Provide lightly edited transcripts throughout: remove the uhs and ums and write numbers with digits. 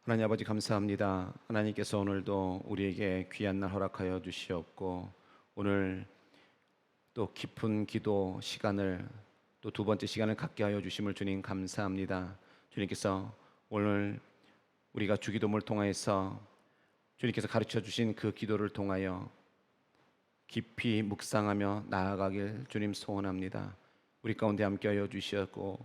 하나님 아버지 감사합니다. 하나님께서 오늘도 우리에게 귀한 날 허락하여 주시옵고 오늘 또 깊은 기도 시간을 또 두 번째 시간을 갖게 하여 주심을 주님 감사합니다. 주님께서 오늘 우리가 주기도문을 통하여서 주님께서 가르쳐 주신 그 기도를 통하여 깊이 묵상하며 나아가길 주님 소원합니다. 우리 가운데 함께하여 주시었고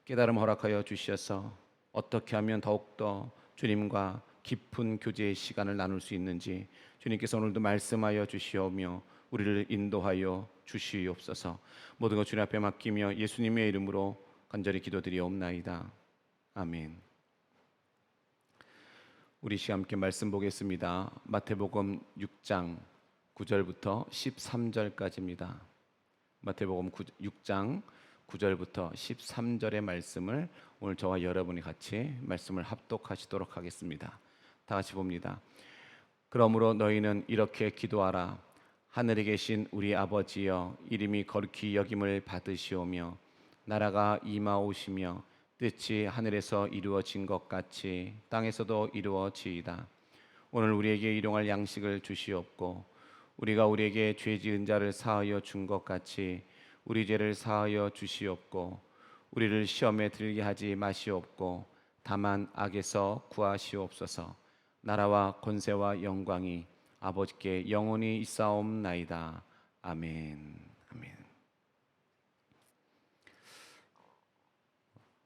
깨달음 허락하여 주셔서 어떻게 하면 더욱더 주님과 깊은 교제의 시간을 나눌 수 있는지 주님께서 오늘도 말씀하여 주시오며 우리를 인도하여 주시옵소서. 모든 것 주님 앞에 맡기며 예수님의 이름으로 간절히 기도드리옵나이다. 아멘. 우리 시간 함께 말씀 보겠습니다. 마태복음 6장 9절부터 13절까지입니다. 마태복음 6장 9절부터 13절의 말씀을 오늘 저와 여러분이 같이 말씀을 합독하시도록 하겠습니다. 다 같이 봅니다. 그러므로 너희는 이렇게 기도하라. 하늘에 계신 우리 아버지여, 이름이 거룩히 여김을 받으시오며 나라가 임하오시며 뜻이 하늘에서 이루어진 것 같이 땅에서도 이루어지이다. 오늘 우리에게 일용할 양식을 주시옵고 우리가 우리에게 죄 지은 자를 사하여 준 것 같이 우리 죄를 사하여 주시옵고 우리를 시험에 들게 하지 마시옵고 다만 악에서 구하시옵소서. 나라와 권세와 영광이 아버지께 영원히 있사옵나이다. 아멘. 아멘.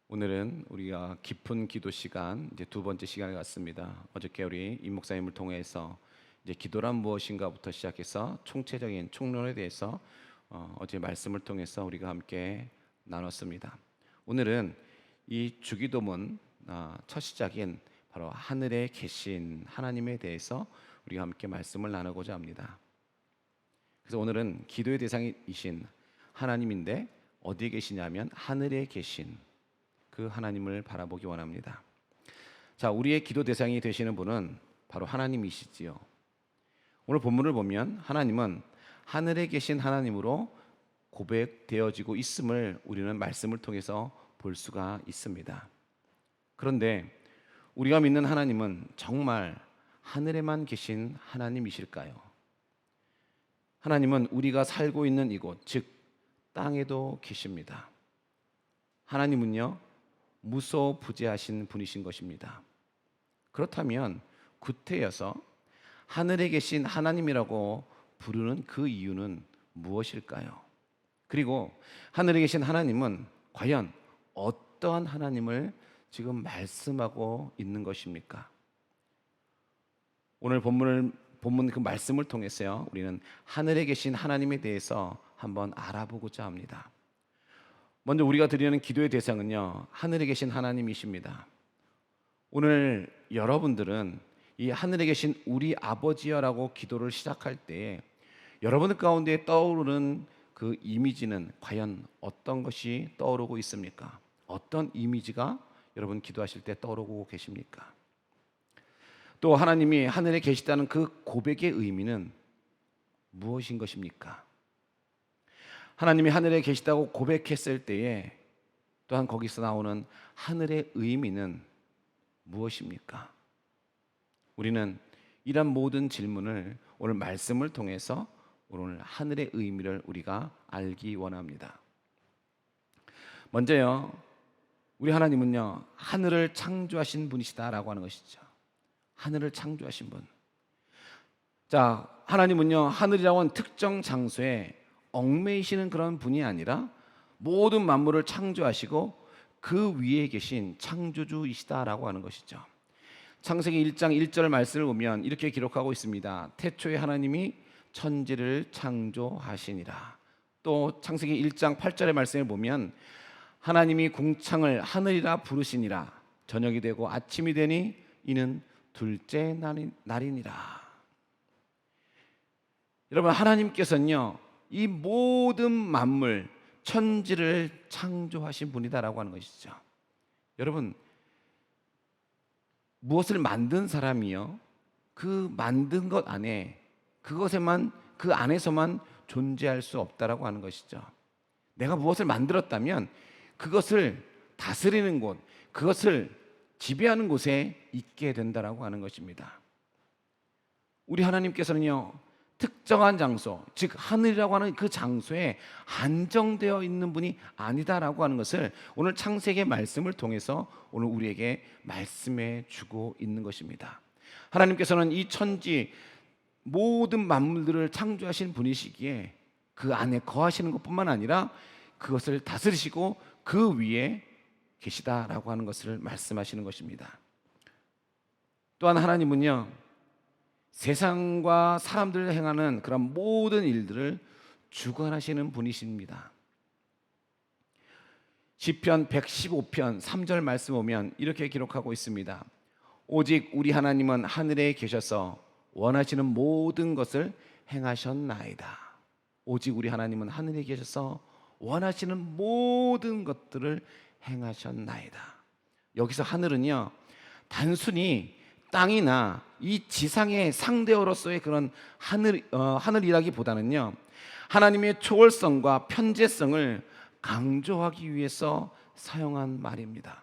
오늘은 우리가 깊은 기도 시간, 이제 두 번째 시간을 갖습니다. 어저께 우리 임 목사님을 통해서 이제 기도란 무엇인가부터 시작해서 총체적인 총론에 대해서 어제 말씀을 통해서 우리가 함께 나눴습니다. 오늘은 이 주기도문 첫 시작인 바로 하늘에 계신 하나님에 대해서 우리가 함께 말씀을 나누고자 합니다. 그래서 오늘은 기도의 대상이신 하나님인데 어디에 계시냐면 하늘에 계신 그 하나님을 바라보기 원합니다. 자, 우리의 기도 대상이 되시는 분은 바로 하나님이시지요. 오늘 본문을 보면 하나님은 하늘에 계신 하나님으로 고백되어지고 있음을 우리는 말씀을 통해서 볼 수가 있습니다. 그런데 우리가 믿는 하나님은 정말 하늘에만 계신 하나님이실까요? 하나님은 우리가 살고 있는 이곳, 즉 땅에도 계십니다. 하나님은요, 무소부재하신 분이신 것입니다. 그렇다면 구태여서 하늘에 계신 하나님이라고 부르는 그 이유는 무엇일까요? 그리고 하늘에 계신 하나님은 과연 어떠한 하나님을 지금 말씀하고 있는 것입니까? 오늘 본문 그 말씀을 통해서요, 우리는 하늘에 계신 하나님에 대해서 한번 알아보고자 합니다. 먼저 우리가 드리는 기도의 대상은요, 하늘에 계신 하나님이십니다. 오늘 여러분들은 이 하늘에 계신 우리 아버지여라고 기도를 시작할 때 여러분들 가운데 떠오르는 그 이미지는 과연 어떤 것이 떠오르고 있습니까? 어떤 이미지가 여러분 기도하실 때 떠오르고 계십니까? 또 하나님이 하늘에 계시다는 그 고백의 의미는 무엇인 것입니까? 하나님이 하늘에 계시다고 고백했을 때에 또한 거기서 나오는 하늘의 의미는 무엇입니까? 우리는 이런 모든 질문을 오늘 말씀을 통해서 오늘 하늘의 의미를 우리가 알기 원합니다. 먼저요, 우리 하나님은요, 하늘을 창조하신 분이시다라고 하는 것이죠. 하늘을 창조하신 분. 자, 하나님은요, 하늘이라고 하는 특정 장소에 얽매이시는 그런 분이 아니라 모든 만물을 창조하시고 그 위에 계신 창조주이시다라고 하는 것이죠. 창세기 1장 1절 말씀을 보면 이렇게 기록하고 있습니다. 태초에 하나님이 천지를 창조하시니라. 또 창세기 1장 8절의 말씀을 보면 하나님이 궁창을 하늘이라 부르시니라. 저녁이 되고 아침이 되니 이는 둘째 날이니라. 여러분, 하나님께서는요, 이 모든 만물 천지를 창조하신 분이다라고 하는 것이죠. 여러분, 무엇을 만든 사람이요, 그 만든 것 안에 그것에만, 그 안에서만 존재할 수 없다라고 하는 것이죠. 내가 무엇을 만들었다면 그것을 다스리는 곳, 그것을 지배하는 곳에 있게 된다라고 하는 것입니다. 우리 하나님께서는요, 특정한 장소, 즉 하늘이라고 하는 그 장소에 한정되어 있는 분이 아니다라고 하는 것을 오늘 창세기 말씀을 통해서 오늘 우리에게 말씀해 주고 있는 것입니다. 하나님께서는 이 천지 모든 만물들을 창조하신 분이시기에 그 안에 거하시는 것뿐만 아니라 그것을 다스리시고 그 위에 계시다라고 하는 것을 말씀하시는 것입니다. 또한 하나님은요, 세상과 사람들을 행하는 그런 모든 일들을 주관하시는 분이십니다. 시편 115편 3절 말씀 보면 이렇게 기록하고 있습니다. 오직 우리 하나님은 하늘에 계셔서 원하시는 모든 것을 행하셨나이다. 오직 우리 하나님은 하늘에 계셔서 원하시는 모든 것들을 행하셨나이다. 여기서 하늘은요, 단순히 땅이나 이 지상의 상대어로서의 그런 하늘이라기보다는요, 하나님의 초월성과 편재성을 강조하기 위해서 사용한 말입니다.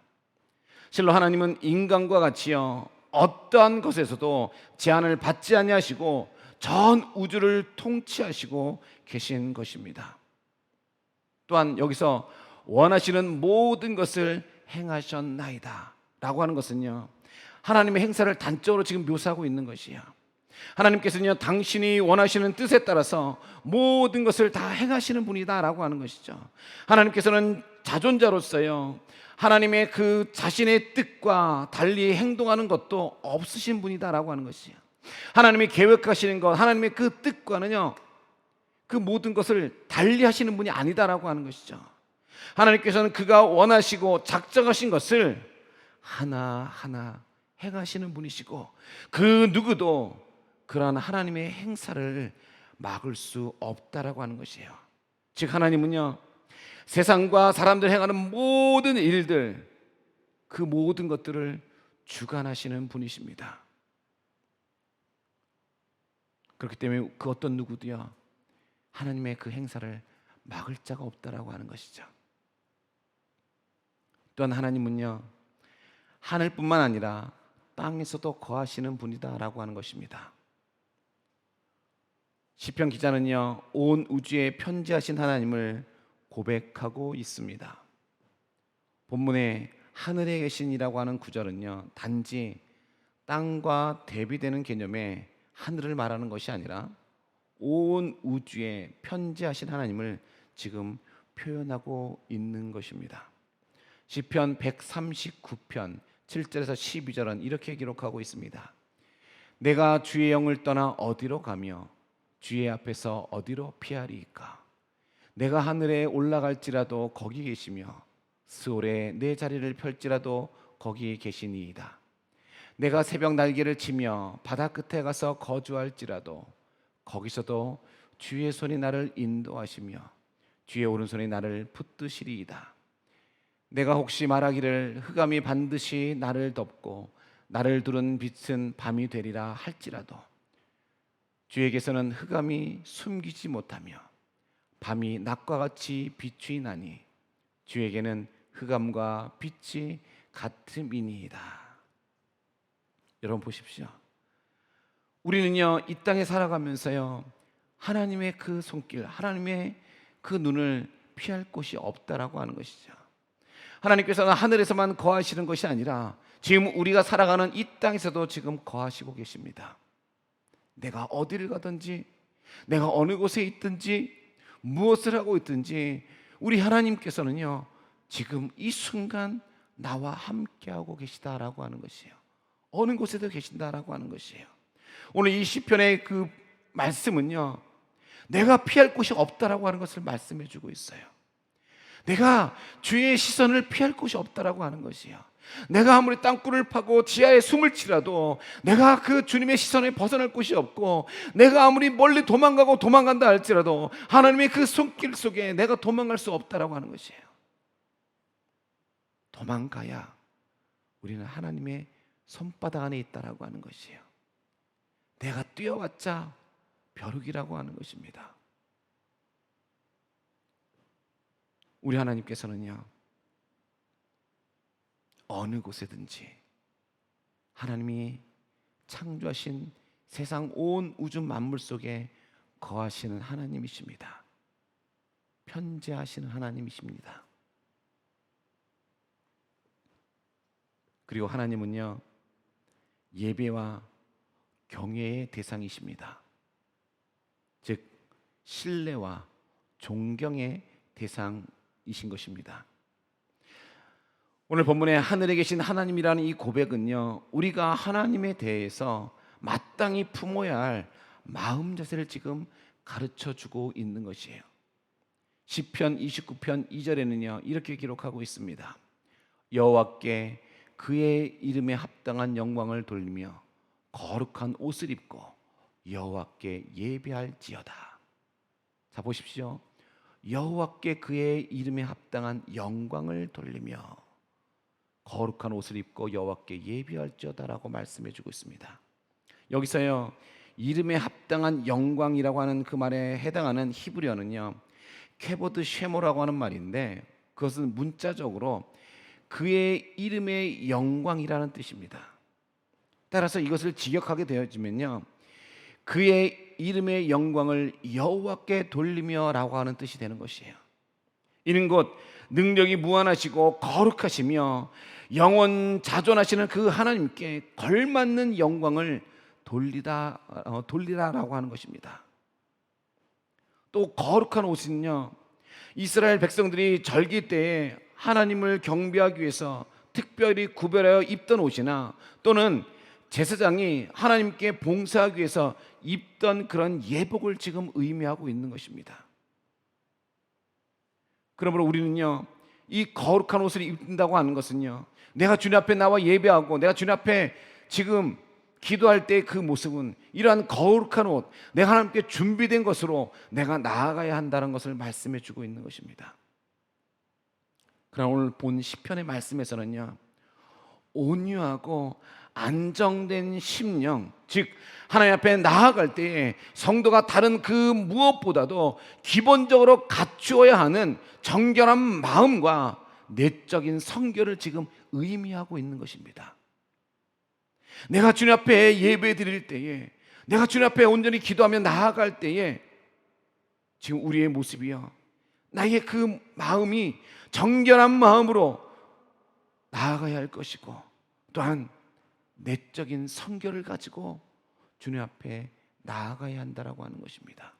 실로 하나님은 인간과 같이요, 어떠한 것에서도 제한을 받지 아니하시고 전 우주를 통치하시고 계신 것입니다. 또한 여기서 원하시는 모든 것을 행하셨나이다 라고 하는 것은요, 하나님의 행사를 단적으로 지금 묘사하고 있는 것이에요. 하나님께서는요, 당신이 원하시는 뜻에 따라서 모든 것을 다 행하시는 분이다 라고 하는 것이죠. 하나님께서는 자존자로서요, 하나님의 그 자신의 뜻과 달리 행동하는 것도 없으신 분이다 라고 하는 것이에요. 하나님이 계획하시는 것, 하나님의 그 뜻과는요, 그 모든 것을 달리 하시는 분이 아니다라고 하는 것이죠. 하나님께서는 그가 원하시고 작정하신 것을 하나하나 행하시는 분이시고 그 누구도 그러한 하나님의 행사를 막을 수 없다라고 하는 것이에요. 즉 하나님은요, 세상과 사람들 행하는 모든 일들, 그 모든 것들을 주관하시는 분이십니다. 그렇기 때문에 그 어떤 누구도요, 하나님의 그 행사를 막을 자가 없다라고 하는 것이죠. 또한 하나님은요, 하늘뿐만 아니라 땅에서도 거하시는 분이다라고 하는 것입니다. 시편 기자는요, 온 우주에 편지하신 하나님을 고백하고 있습니다. 본문에 하늘에 계신이라고 하는 구절은요, 단지 땅과 대비되는 개념의 하늘을 말하는 것이 아니라 온 우주에 편지하신 하나님을 지금 표현하고 있는 것입니다. 시편 139편 7절에서 12절은 이렇게 기록하고 있습니다. 내가 주의 영을 떠나 어디로 가며 주의 앞에서 어디로 피하리이까? 내가 하늘에 올라갈지라도 거기 계시며 스올에 내 자리를 펼지라도 거기 계시니이다. 내가 새벽 날개를 치며 바다 끝에 가서 거주할지라도 거기서도 주의 손이 나를 인도하시며 주의 오른손이 나를 붙드시리이다. 내가 혹시 말하기를 흑암이 반드시 나를 덮고 나를 두른 빛은 밤이 되리라 할지라도 주에게서는 흑암이 숨기지 못하며 밤이 낮과 같이 비추이나니 주에게는 흑암과 빛이 같음이니이다. 여러분 보십시오. 우리는요, 이 땅에 살아가면서요, 하나님의 그 손길, 하나님의 그 눈을 피할 곳이 없다라고 하는 것이죠. 하나님께서는 하늘에서만 거하시는 것이 아니라 지금 우리가 살아가는 이 땅에서도 지금 거하시고 계십니다. 내가 어디를 가든지, 내가 어느 곳에 있든지, 무엇을 하고 있든지 우리 하나님께서는요, 지금 이 순간 나와 함께하고 계시다라고 하는 것이에요. 어느 곳에도 계신다라고 하는 것이에요. 오늘 이 시편의 그 말씀은요, 내가 피할 곳이 없다라고 하는 것을 말씀해 주고 있어요. 내가 주의 시선을 피할 곳이 없다라고 하는 것이에요. 내가 아무리 땅굴을 파고 지하에 숨을 치라도 내가 그 주님의 시선에 벗어날 곳이 없고, 내가 아무리 멀리 도망간다 할지라도 하나님의 그 손길 속에 내가 도망갈 수 없다라고 하는 것이에요. 도망가야 우리는 하나님의 손바닥 안에 있다라고 하는 것이에요. 내가 뛰어왔자 벼룩이라고 하는 것입니다. 우리 하나님께서는요, 어느 곳에든지 하나님이 창조하신 세상 온 우주 만물 속에 거하시는 하나님이십니다. 편재하시는 하나님이십니다. 그리고 하나님은요, 예배와 경외의 대상이십니다. 즉 신뢰와 존경의 대상이신 것입니다. 오늘 본문에 하늘에 계신 하나님이라는 이 고백은요, 우리가 하나님에 대해서 마땅히 품어야 할 마음 자세를 지금 가르쳐주고 있는 것이에요. 시편 29편 2절에는요 이렇게 기록하고 있습니다. 여호와께 그의 이름에 합당한 영광을 돌리며 거룩한 옷을 입고 여호와께 예배할지어다. 자 보십시오. 여호와께 그의 이름에 합당한 영광을 돌리며 거룩한 옷을 입고 여호와께 예배할지어다라고 말씀해 주고 있습니다. 여기서요 이름에 합당한 영광이라고 하는 그 말에 해당하는 히브리어는요 케보드 쉐모라고 하는 말인데, 그것은 문자적으로 그의 이름의 영광이라는 뜻입니다. 따라서 이것을 직역하게 되어지면요 그의 이름의 영광을 여호와께 돌리며 라고 하는 뜻이 되는 것이에요. 이는 곧 능력이 무한하시고 거룩하시며 영원 자존하시는 그 하나님께 걸맞는 영광을 돌리라라고 하는 것입니다. 또 거룩한 옷은요 이스라엘 백성들이 절기 때에 하나님을 경배하기 위해서 특별히 구별하여 입던 옷이나 또는 제사장이 하나님께 봉사하기 위해서 입던 그런 예복을 지금 의미하고 있는 것입니다. 그러므로 우리는요 이 거룩한 옷을 입는다고 하는 것은요 내가 주님 앞에 나와 예배하고 내가 주님 앞에 지금 기도할 때 그 모습은 이러한 거룩한 옷, 내가 하나님께 준비된 것으로 내가 나아가야 한다는 것을 말씀해 주고 있는 것입니다. 그러나 오늘 본 시편의 말씀에서는요 온유하고 안정된 심령, 즉 하나님 앞에 나아갈 때에 성도가 다른 그 무엇보다도 기본적으로 갖추어야 하는 정결한 마음과 내적인 성결을 지금 의미하고 있는 것입니다. 내가 주님 앞에 예배 드릴 때에, 내가 주님 앞에 온전히 기도하며 나아갈 때에 지금 우리의 모습이요 나의 그 마음이 정결한 마음으로 나아가야 할 것이고, 또한 내적인 성결을 가지고 주님 앞에 나아가야 한다라고 하는 것입니다.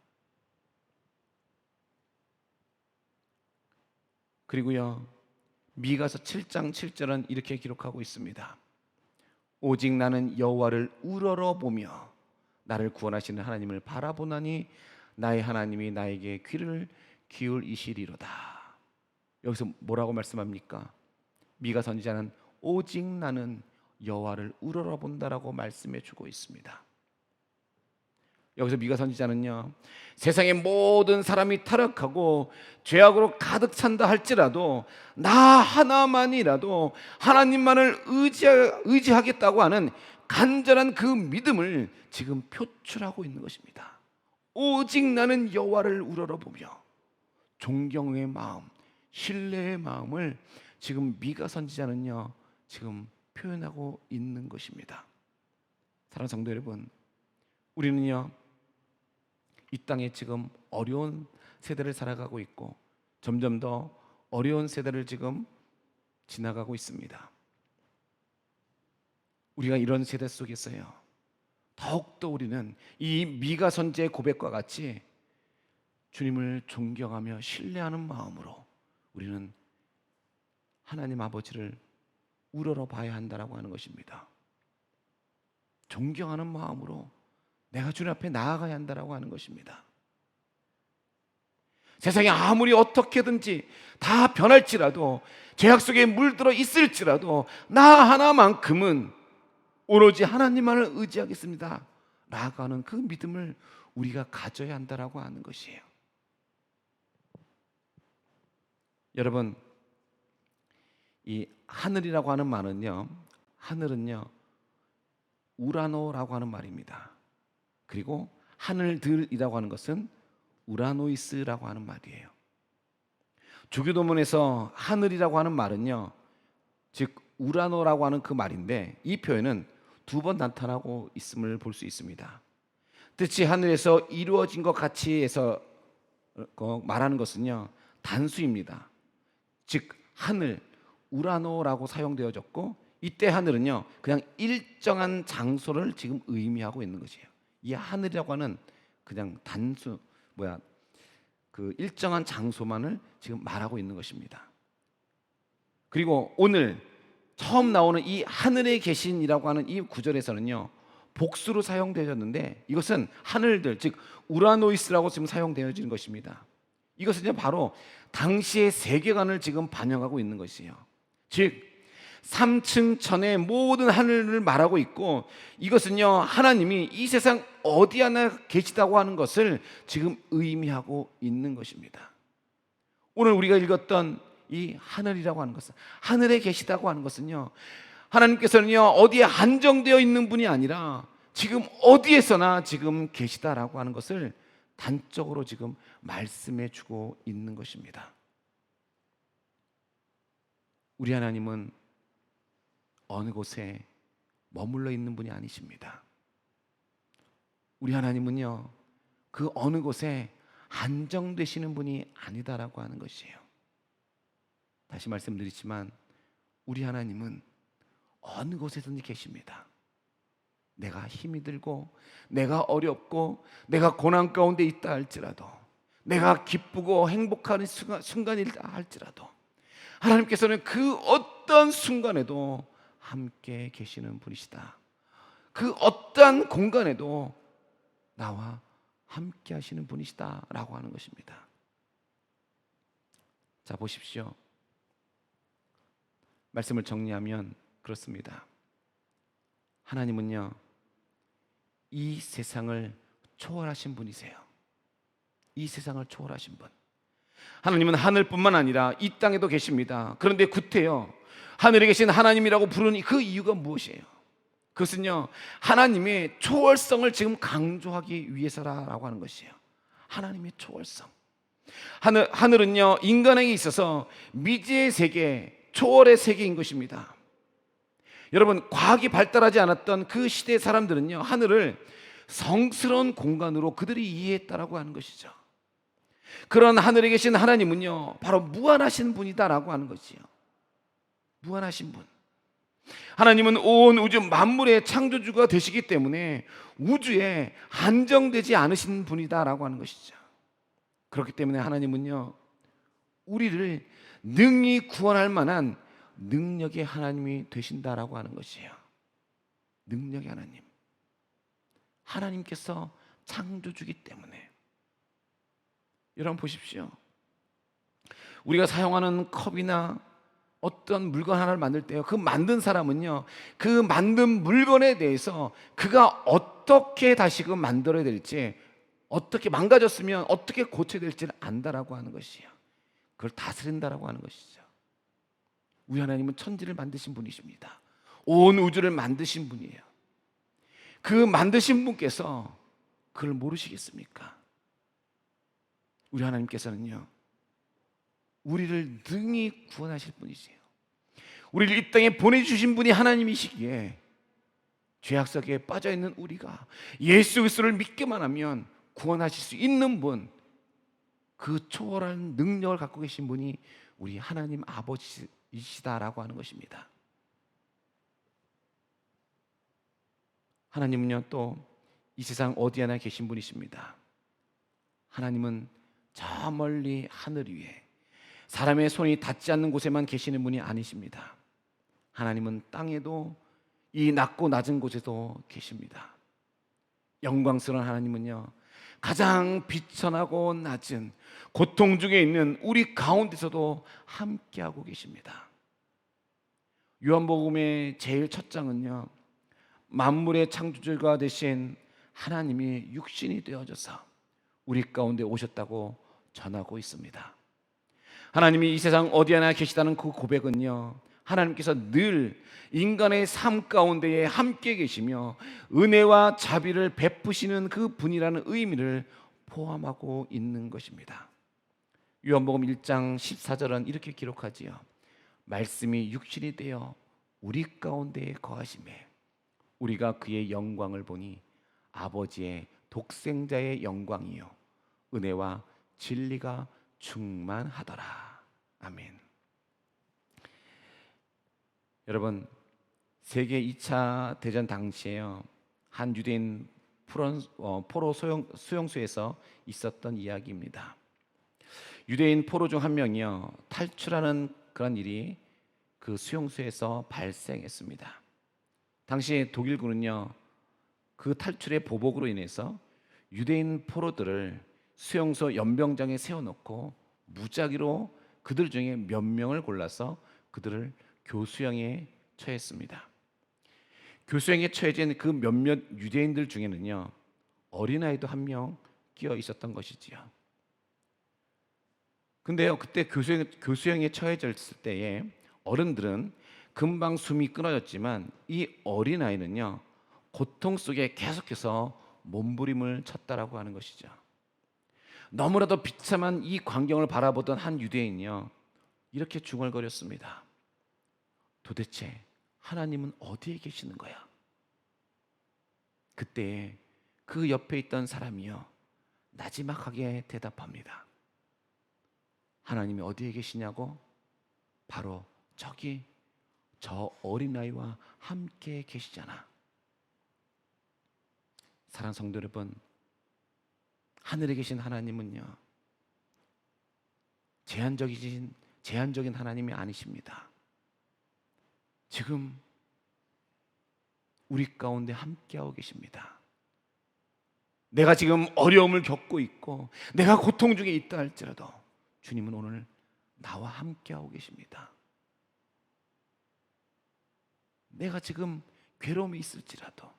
그리고요 미가서 7장 7절은 이렇게 기록하고 있습니다. 오직 나는 여호와를 우러러보며 나를 구원하시는 하나님을 바라보나니 나의 하나님이 나에게 귀를 기울이시리로다. 여기서 뭐라고 말씀합니까? 미가 선지자는 오직 나는 여호와를 우러러본다라고 말씀해 주고 있습니다. 여기서 미가 선지자는요 세상의 모든 사람이 타락하고 죄악으로 가득 찬다 할지라도 나 하나만이라도 하나님만을 의지하겠다고 하는 간절한 그 믿음을 지금 표출하고 있는 것입니다. 오직 나는 여호와를 우러러보며 존경의 마음, 신뢰의 마음을 지금 미가 선지자는요 지금 표현하고 있는 것입니다. 사랑하는 성도 여러분, 우리는요 이 땅에 지금 어려운 세대를 살아가고 있고 점점 더 어려운 세대를 지금 지나가고 있습니다. 우리가 이런 세대 속에서요 더욱더 우리는 이 미가 선지의 고백과 같이 주님을 존경하며 신뢰하는 마음으로 우리는 하나님 아버지를 우러러 봐야 한다라고 하는 것입니다. 존경하는 마음으로 내가 주님 앞에 나아가야 한다라고 하는 것입니다. 세상이 아무리 어떻게든지 다 변할지라도, 죄악 속에 물들어 있을지라도 나 하나만큼은 오로지 하나님만을 의지하겠습니다 라고 하는 그 믿음을 우리가 가져야 한다라고 하는 것이에요. 여러분, 이 하늘이라고 하는 말은요 하늘은요 우라노라고 하는 말입니다. 그리고 하늘들이라고 하는 것은 우라노이스라고 하는 말이에요. 주교도문에서 하늘이라고 하는 말은요 즉 우라노라고 하는 그 말인데, 이 표현은 두 번 나타나고 있음을 볼 수 있습니다. 뜻이 하늘에서 이루어진 것 같이 해서 말하는 것은요, 단수입니다. 즉 하늘, 우라노라고 사용되어졌고, 이때 하늘은요 그냥 일정한 장소를 지금 의미하고 있는 것이에요. 이 하늘이라고 하는 그냥 단수 그 일정한 장소만을 지금 말하고 있는 것입니다. 그리고 오늘 처음 나오는 이 하늘에 계신이라고 하는 이 구절에서는요, 복수로 사용되어졌는데 이것은 하늘들, 즉 우라노이스라고 지금 사용되어지는 것입니다. 이것은 바로 당시의 세계관을 지금 반영하고 있는 것이에요. 즉 3층 천의 모든 하늘을 말하고 있고, 이것은요 하나님이 이 세상 어디 하나 계시다고 하는 것을 지금 의미하고 있는 것입니다. 오늘 우리가 읽었던 이 하늘이라고 하는 것은, 하늘에 계시다고 하는 것은요, 하나님께서는요 어디에 한정되어 있는 분이 아니라 지금 어디에서나 지금 계시다라고 하는 것을 단적으로 지금 말씀해 주고 있는 것입니다. 우리 하나님은 어느 곳에 머물러 있는 분이 아니십니다. 우리 하나님은요 그 어느 곳에 한정되시는 분이 아니다라고 하는 것이에요. 다시 말씀드리지만 우리 하나님은 어느 곳에든지 계십니다. 내가 힘이 들고, 내가 어렵고, 내가 고난 가운데 있다 할지라도, 내가 기쁘고 행복한 순간이다 할지라도 하나님께서는 그 어떤 순간에도 함께 계시는 분이시다. 그 어떠한 공간에도 나와 함께 하시는 분이시다 라고 하는 것입니다. 자, 보십시오. 말씀을 정리하면 그렇습니다. 하나님은요 이 세상을 초월하신 분이세요. 이 세상을 초월하신 분. 하나님은 하늘뿐만 아니라 이 땅에도 계십니다. 그런데 구태여 하늘에 계신 하나님이라고 부르는 그 이유가 무엇이에요? 그것은요 하나님의 초월성을 지금 강조하기 위해서라고 하는 것이에요. 하나님의 초월성. 하늘은요 인간에게 있어서 미지의 세계, 초월의 세계인 것입니다. 여러분, 과학이 발달하지 않았던 그 시대의 사람들은요 하늘을 성스러운 공간으로 그들이 이해했다라고 하는 것이죠. 그런 하늘에 계신 하나님은요 바로 무한하신 분이다라고 하는 것이요. 무한하신 분. 하나님은 온 우주 만물의 창조주가 되시기 때문에 우주에 한정되지 않으신 분이다라고 하는 것이죠. 그렇기 때문에 하나님은요 우리를 능히 구원할 만한 능력의 하나님이 되신다라고 하는 것이에요. 능력의 하나님. 하나님께서 창조주기 때문에. 여러분 보십시오. 우리가 사용하는 컵이나 어떤 물건 하나를 만들 때요, 그 만든 사람은요 그 만든 물건에 대해서 그가 어떻게 다시금 만들어야 될지, 어떻게 망가졌으면 어떻게 고쳐야 될지를 안다라고 하는 것이에요. 그걸 다스린다라고 하는 것이죠. 우리 하나님은 천지를 만드신 분이십니다. 온 우주를 만드신 분이에요. 그 만드신 분께서 그걸 모르시겠습니까? 우리 하나님께서는요 우리를 능히 구원하실 분이세요. 우리를 이 땅에 보내주신 분이 하나님이시기에 죄악 속에 빠져있는 우리가 예수 그리스도를 믿기만 하면 구원하실 수 있는 분, 그 초월한 능력을 갖고 계신 분이 우리 하나님 아버지이시다라고 하는 것입니다. 하나님은요 또 이 세상 어디 하나 계신 분이십니다. 하나님은 저 멀리 하늘 위에 사람의 손이 닿지 않는 곳에만 계시는 분이 아니십니다. 하나님은 땅에도, 이 낮고 낮은 곳에도 계십니다. 영광스러운 하나님은요 가장 비천하고 낮은 고통 중에 있는 우리 가운데서도 함께하고 계십니다. 요한복음의 제일 첫 장은요 만물의 창조주가 되신 하나님이 육신이 되어져서 우리 가운데 오셨다고 전하고 있습니다. 하나님이 이 세상 어디 하나 계시다는 그 고백은요 하나님께서 늘 인간의 삶 가운데에 함께 계시며 은혜와 자비를 베푸시는 그 분이라는 의미를 포함하고 있는 것입니다. 요한복음 1장 14절은 이렇게 기록하지요. 말씀이 육신이 되어 우리 가운데에 거하시매 우리가 그의 영광을 보니 아버지의 독생자의 영광이요 은혜와 진리가 충만하더라. 아멘. 여러분, 세계 2차 대전 당시에요, 한 유대인 포로 수용소에서 있었던 이야기입니다. 유대인 포로 중 한 명이요, 탈출하는 그런 일이 그 수용소에서 발생했습니다. 당시 독일군은요, 그 탈출의 보복으로 인해서 유대인 포로들을 수용소 연병장에 세워놓고 무작위로 그들 중에 몇 명을 골라서 그들을 교수형에 처했습니다. 교수형에 처해진 그 몇몇 유대인들 중에는요, 어린아이도 한 명 끼어 있었던 것이지요. 근데요, 그때 교수형에 처해졌을 때에 어른들은 금방 숨이 끊어졌지만 이 어린아이는요, 고통 속에 계속해서 몸부림을 쳤다라고 하는 것이죠. 너무나도 비참한 이 광경을 바라보던 한 유대인이요, 이렇게 중얼거렸습니다. 도대체 하나님은 어디에 계시는 거야? 그때 그 옆에 있던 사람이요, 나지막하게 대답합니다. 하나님이 어디에 계시냐고? 바로 저기 저 어린아이와 함께 계시잖아. 사랑하는 성도 여러분, 하늘에 계신 하나님은요, 제한적인 하나님이 아니십니다. 지금 우리 가운데 함께하고 계십니다. 내가 지금 어려움을 겪고 있고 내가 고통 중에 있다 할지라도 주님은 오늘 나와 함께하고 계십니다. 내가 지금 괴로움이 있을지라도,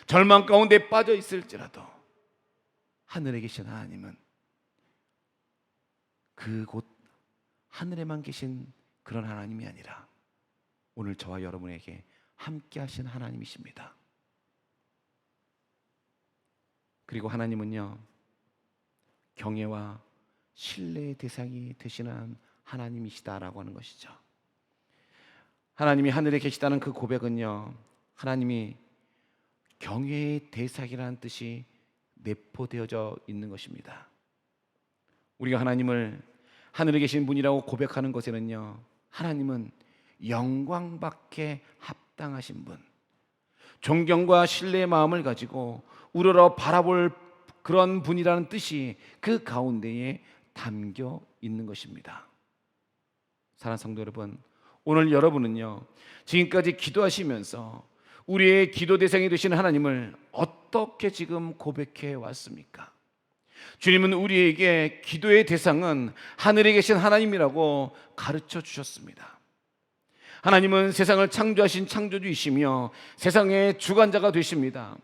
절망 가운데 빠져 있을지라도 하늘에 계신 하나님은 그곳 하늘에만 계신 그런 하나님이 아니라 오늘 저와 여러분에게 함께 하신 하나님이십니다. 그리고 하나님은요, 경외와 신뢰의 대상이 되시는 하나님이시다라고 하는 것이죠. 하나님이 하늘에 계시다는 그 고백은요, 하나님이 경외의 대상이라는 뜻이 내포되어져 있는 것입니다. 우리가 하나님을 하늘에 계신 분이라고 고백하는 것에는요, 하나님은 영광받게 합당하신 분, 존경과 신뢰의 마음을 가지고 우러러 바라볼 그런 분이라는 뜻이 그 가운데에 담겨 있는 것입니다. 사랑하는 성도 여러분, 오늘 여러분은요, 지금까지 기도하시면서 우리의 기도 대상이 되시는 하나님을 어떻게 지금 고백해 왔습니까? 주님은 우리에게 기도의 대상은 하늘에 계신 하나님이라고 가르쳐 주셨습니다. 하나님은 세상을 창조하신 창조주이시며 세상의 주관자가 되십니다.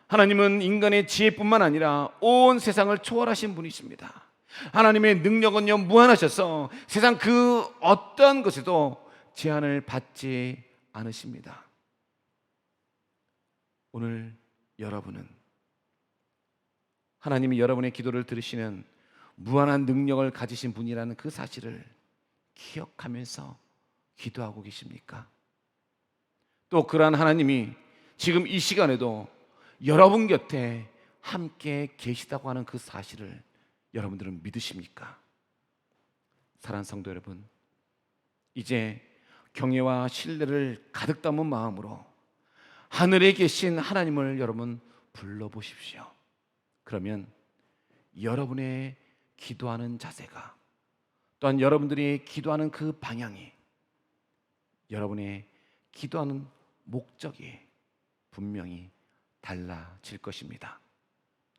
하나님은 인간의 지혜뿐만 아니라 온 세상을 초월하신 분이십니다. 하나님의 능력은요, 무한하셔서 세상 그 어떠한 것에도 제한을 받지 않으십니다. 오늘 여러분은 하나님이 여러분의 기도를 들으시는 무한한 능력을 가지신 분이라는 그 사실을 기억하면서 기도하고 계십니까? 또 그러한 하나님이 지금 이 시간에도 여러분 곁에 함께 계시다고 하는 그 사실을 여러분들은 믿으십니까? 사랑하는 성도 여러분, 이제 경외와 신뢰를 가득 담은 마음으로 하늘에 계신 하나님을 여러분 불러보십시오. 그러면 여러분의 기도하는 자세가, 또한 여러분들이 기도하는 그 방향이, 여러분의 기도하는 목적이 분명히 달라질 것입니다.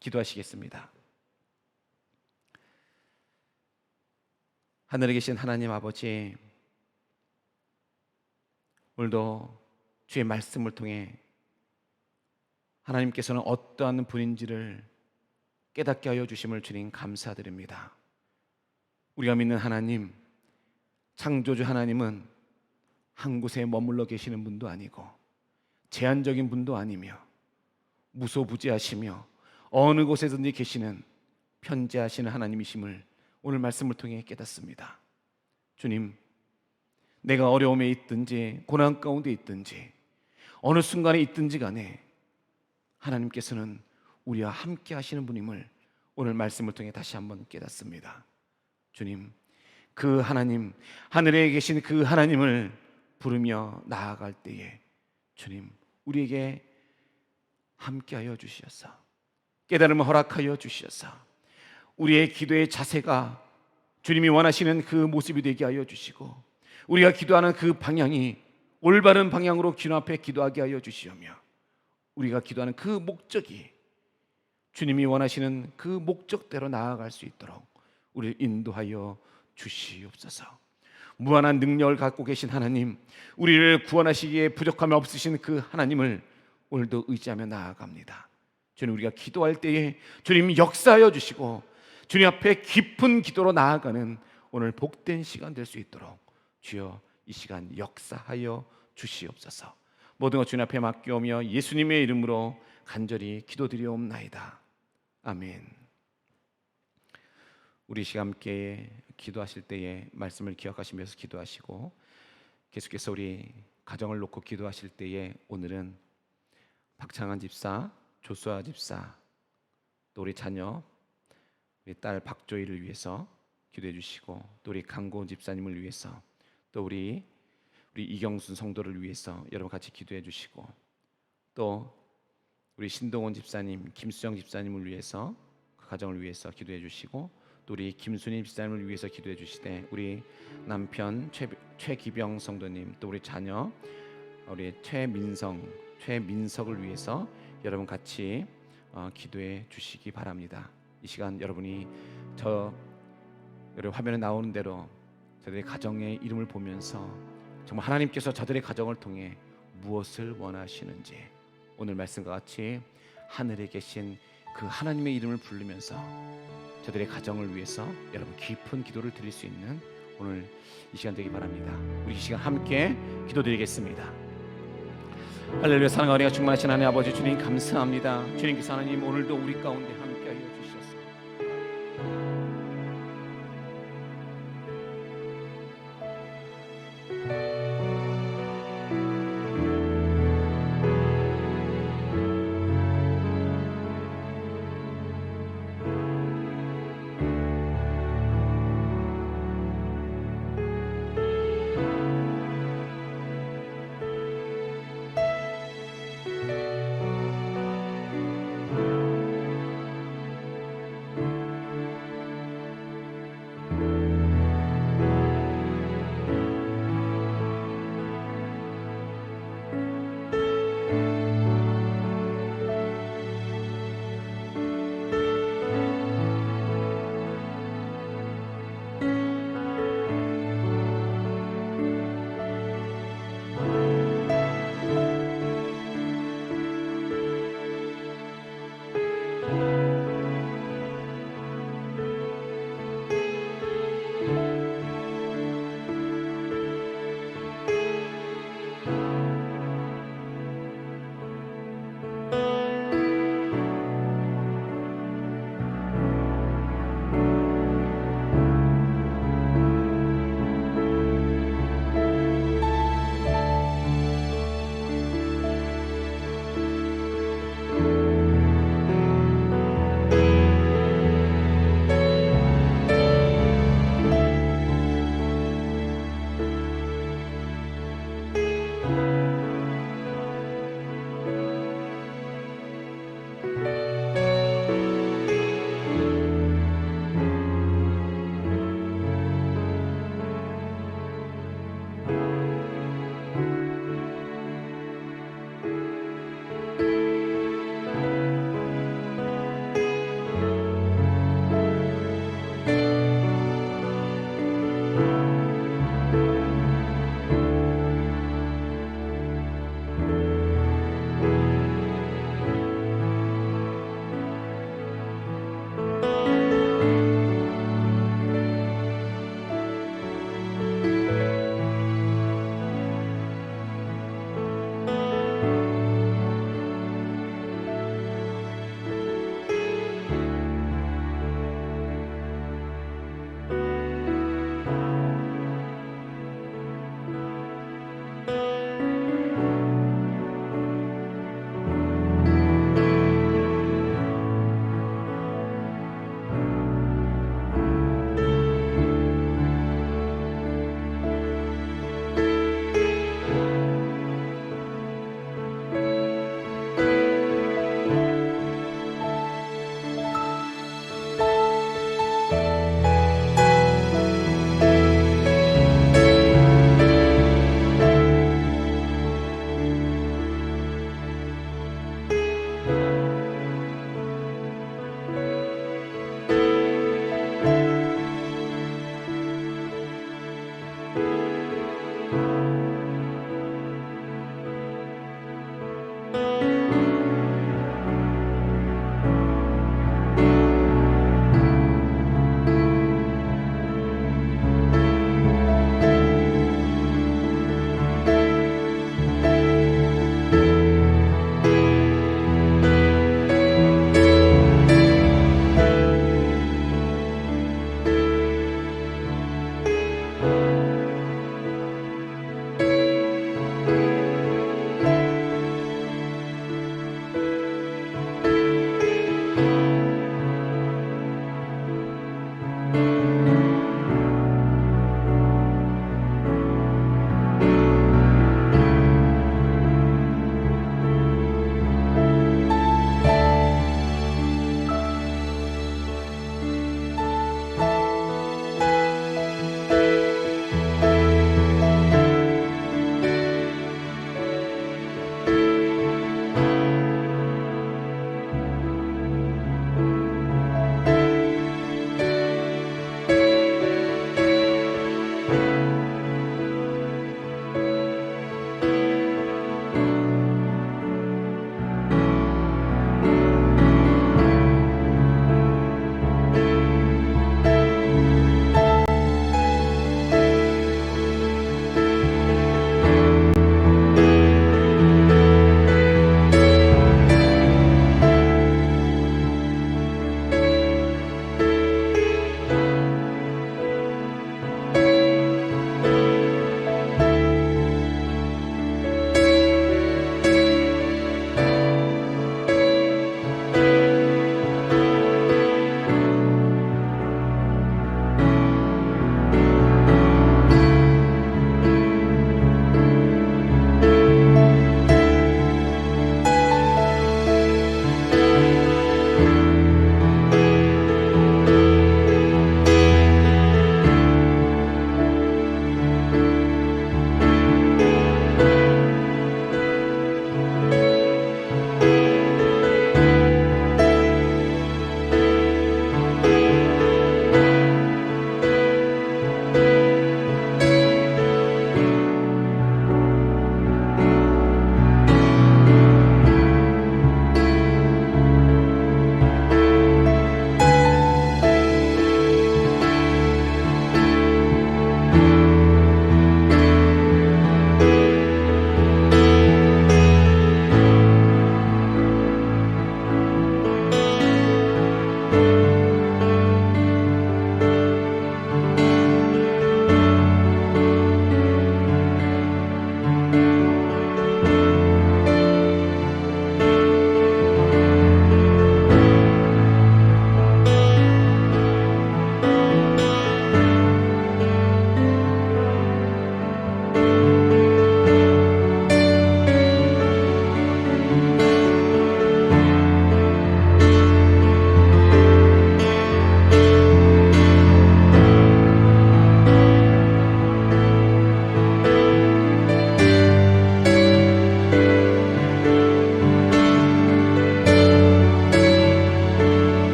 기도하시겠습니다. 하늘에 계신 하나님 아버지, 오늘도 주의 말씀을 통해 하나님께서는 어떠한 분인지를 깨닫게 하여 주심을 주님 감사드립니다. 우리가 믿는 하나님, 창조주 하나님은 한 곳에 머물러 계시는 분도 아니고 제한적인 분도 아니며 무소부지하시며 어느 곳에든지 계시는 편재하시는 하나님이심을 오늘 말씀을 통해 깨닫습니다. 주님, 내가 어려움에 있든지 고난 가운데 있든지 어느 순간에 있든지 간에 하나님께서는 우리와 함께 하시는 분임을 오늘 말씀을 통해 다시 한번 깨닫습니다. 주님, 그 하나님, 하늘에 계신 그 하나님을 부르며 나아갈 때에 주님, 우리에게 함께하여 주시옵소서. 깨달음을 허락하여 주시옵소서. 우리의 기도의 자세가 주님이 원하시는 그 모습이 되게 하여 주시고, 우리가 기도하는 그 방향이 올바른 방향으로 주님 앞에 기도하게 하여 주시오며, 우리가 기도하는 그 목적이 주님이 원하시는 그 목적대로 나아갈 수 있도록 우리를 인도하여 주시옵소서. 무한한 능력을 갖고 계신 하나님, 우리를 구원하시기에 부족함이 없으신 그 하나님을 오늘도 의지하며 나아갑니다. 주님, 우리가 기도할 때에 주님 역사하여 주시고 주님 앞에 깊은 기도로 나아가는 오늘 복된 시간 될 수 있도록 주여 이 시간 역사하여 주시옵소서. 모든 것 주님 앞에 맡겨오며 예수님의 이름으로 간절히 기도드리옵나이다. 아멘. 우리 시간 함께 기도하실 때에 말씀을 기억하시면서 기도하시고, 계속해서 우리 가정을 놓고 기도하실 때에 오늘은 박창한 집사, 조수아 집사, 또 우리 자녀, 우리 딸 박조이를 위해서 기도해 주시고, 또 우리 강고은 집사님을 위해서, 또 우리 이경순 성도를 위해서 여러분 같이 기도해 주시고, 또 우리 신동원 집사님, 김수정 집사님을 위해서 그 가정을 위해서 기도해 주시고, 또 우리 김순희 집사님을 위해서 기도해 주시되, 우리 남편 최기병 성도님, 또 우리 자녀 우리 최민석을 위해서 여러분 같이 기도해 주시기 바랍니다. 이 시간 여러분이 여러분 화면에 나오는 대로 저들의 가정의 이름을 보면서 정말 하나님께서 저들의 가정을 통해 무엇을 원하시는지, 오늘 말씀과 같이 하늘에 계신 그 하나님의 이름을 부르면서 저들의 가정을 위해서 여러분 깊은 기도를 드릴 수 있는 오늘 이 시간 되기 바랍니다. 우리 이 시간 함께 기도드리겠습니다. 할렐루야. 사랑과 은혜가 충만하신 하나님 아버지 주님 감사합니다. 주님께서 하나님 오늘도 우리 가운데 함께하여 주셔서